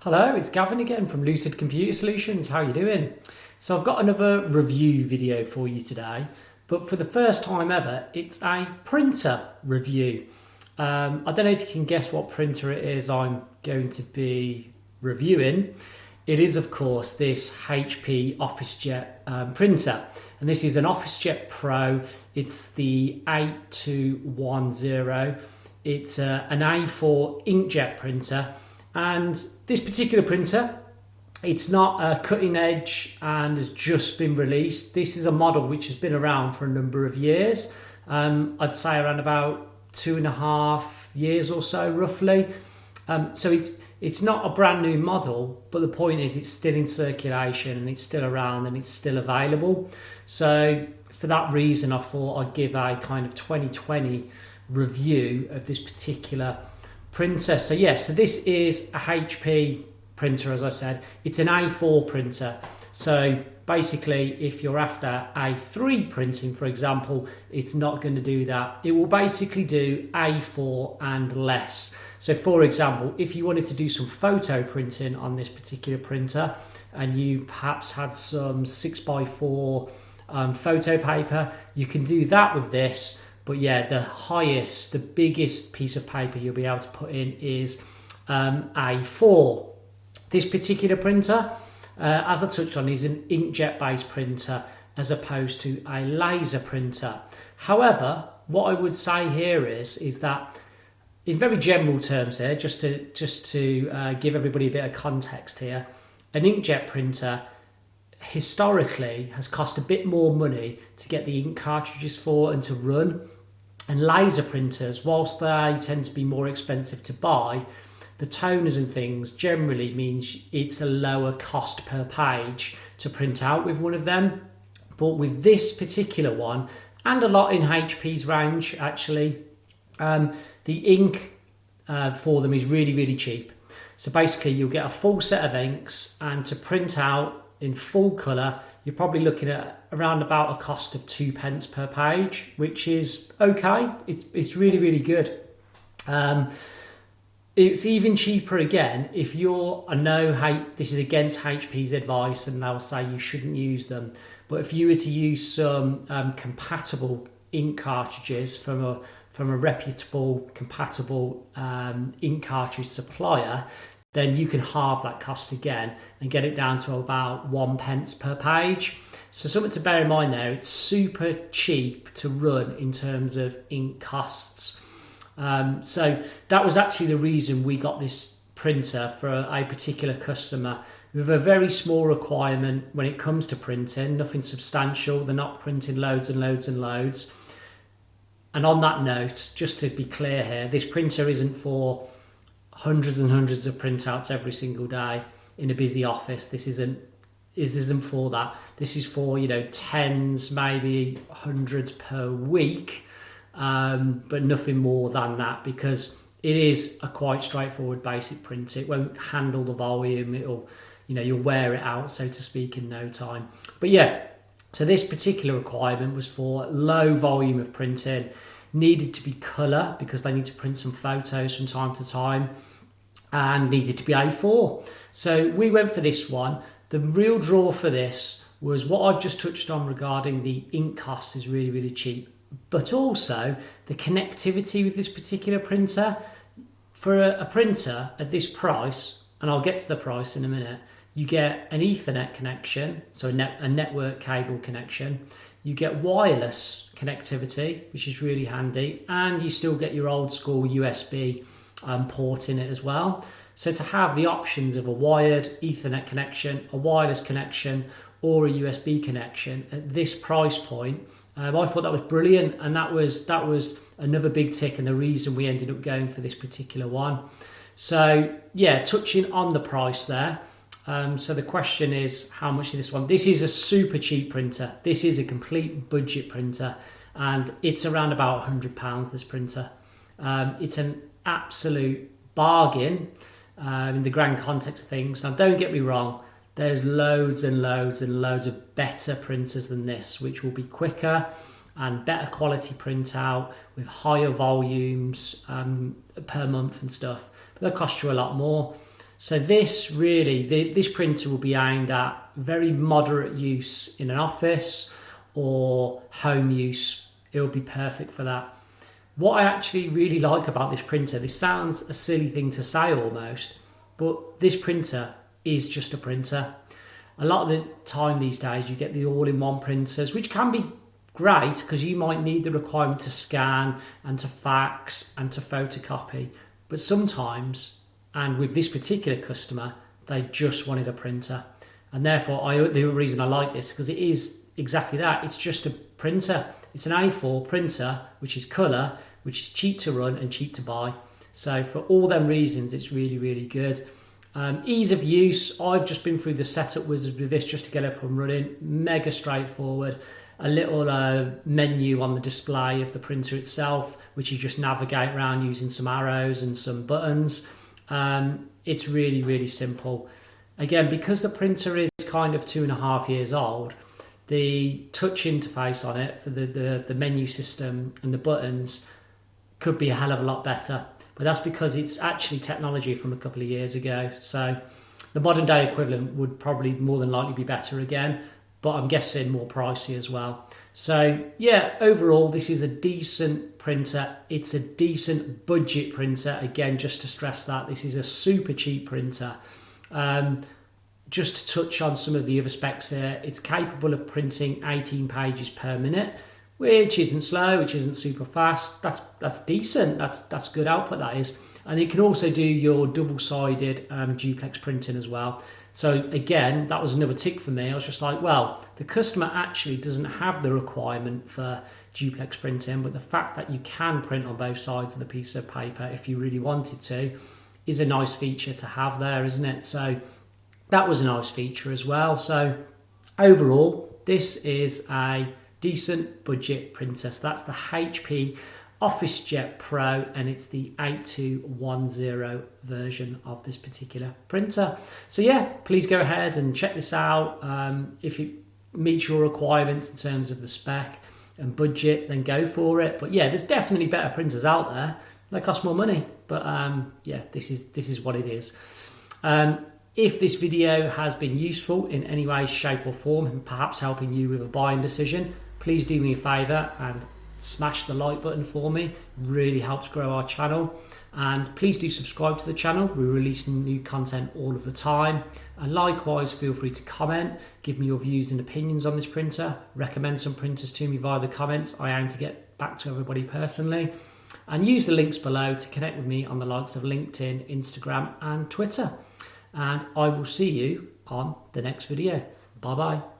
Hello, it's Gavin again from Lucid Computer Solutions. How are you doing? So I've got another review video for you today, but for the first time ever, it's a printer review. I don't know if you can guess what printer it is I'm going to be reviewing. It is, of course, this HP OfficeJet printer, and this is an OfficeJet Pro. It's the 8210. It's an A4 inkjet printer. And this particular printer, it's not a cutting edge and has just been released. This is a model which has been around for a number of years. I'd say around about 2.5 years or so, roughly. So it's not a brand new model, but the point is it's still in circulation and it's still around and it's still available. So for that reason, I thought I'd give a kind of 2020 review of this particular printer. So this is a HP printer, as I said. It's an A4 printer. So basically, if you're after A3 printing, for example, it's not going to do that. It will basically do A4 and less. So for example, if you wanted to do some photo printing on this particular printer and you perhaps had some 6x4 photo paper, you can do that with this. But yeah, the biggest piece of paper you'll be able to put in is A4. This particular printer, as I touched on, is an inkjet-based printer as opposed to a laser printer. However, what I would say here is that, in very general terms here, just to give everybody a bit of context here, an inkjet printer historically has cost a bit more money to get the ink cartridges for and to run. And laser printers, whilst they tend to be more expensive to buy, the toners and things generally means it's a lower cost per page to print out with one of them. But with this particular one, and a lot in HP's range actually, the ink for them is really, really cheap. So basically you'll get a full set of inks, and to print out in full colour, you're probably looking at around about a cost of 2p per page, which is okay. It's really, really good. It's even cheaper again if I know this is against HP's advice and they'll say you shouldn't use them, but if you were to use some compatible ink cartridges from a reputable compatible ink cartridge supplier, then you can halve that cost again and get it down to about 1p per page. So something to bear in mind there, it's super cheap to run in terms of ink costs. So that was actually the reason we got this printer for a particular customer with a very small requirement when it comes to printing, nothing substantial. They're not printing loads and loads and loads. And on that note, just to be clear here, this printer isn't for hundreds and hundreds of printouts every single day in a busy office. This isn't for that. This is for tens, maybe hundreds per week, but nothing more than that, because it is a quite straightforward basic printer. It won't handle the volume. You'll wear it out, so to speak, in no time. But yeah, so this particular requirement was for low volume of printing. Needed to be colour because they need to print some photos from time to time, and needed to be A4. So we went for this one. The real draw for this was what I've just touched on regarding the ink cost is really, really cheap, but also the connectivity with this particular printer. For a printer at this price, and I'll get to the price in a minute, you get an Ethernet connection, so a network cable connection. You get wireless connectivity, which is really handy, and you still get your old school USB port in it as well. So to have the options of a wired Ethernet connection, a wireless connection, or a USB connection at this price point, I thought that was brilliant, and that was another big tick and the reason we ended up going for this particular one. So yeah, touching on the price there. So the question is, how much is this one? This is a super cheap printer. This is a complete budget printer, and it's around about £100, this printer. It's an absolute bargain in the grand context of things. Now, don't get me wrong, there's loads and loads and loads of better printers than this, which will be quicker and better quality printout with higher volumes per month and stuff. But they'll cost you a lot more. So this really, this printer will be aimed at very moderate use in an office or home use. It will be perfect for that. What I actually really like about this printer, this sounds a silly thing to say almost, but this printer is just a printer. A lot of the time these days you get the all-in-one printers, which can be great because you might need the requirement to scan and to fax and to photocopy. But sometimes, and with this particular customer, they just wanted a printer. And therefore, the reason I like this, because it is exactly that. It's just a printer. It's an A4 printer, which is colour, which is cheap to run and cheap to buy. So for all them reasons, it's really, really good. Ease of use, I've just been through the setup wizard with this just to get up and running. Mega straightforward. A little menu on the display of the printer itself, which you just navigate around using some arrows and some buttons. It's really, really simple. Again, because the printer is kind of 2.5 years old, the touch interface on it for the menu system and the buttons could be a hell of a lot better. But that's because it's actually technology from a couple of years ago. So the modern day equivalent would probably more than likely be better again, but I'm guessing more pricey as well. So yeah, overall, this is a decent printer. It's a decent budget printer. Again, just to stress that, this is a super cheap printer. Just to touch on some of the other specs here, it's capable of printing 18 pages per minute, which isn't slow, which isn't super fast. That's decent. That's good output, that is. And it can also do your double-sided duplex printing as well. So again, that was another tick for me. I was just like, well, the customer actually doesn't have the requirement for duplex printing, but the fact that you can print on both sides of the piece of paper if you really wanted to is a nice feature to have there, isn't it? So that was a nice feature as well. So overall, this is a decent budget printer. So that's the HP OfficeJet Pro, and it's the 8210 version of this particular printer. So yeah, please go ahead and check this out. If it meets your requirements in terms of the spec and budget, then go for it. But yeah, there's definitely better printers out there. They cost more money, but yeah, this is what it is. If this video has been useful in any way, shape or form, and perhaps helping you with a buying decision, please do me a favour and smash the like button for me. It really helps grow our channel. And please do subscribe to the channel. We're releasing new content all of the time. And likewise, feel free to comment, give me your views and opinions on this printer, recommend some printers to me via the comments. I aim to get back to everybody personally. And use the links below to connect with me on the likes of LinkedIn, Instagram and Twitter. And I will see you on the next video. Bye bye.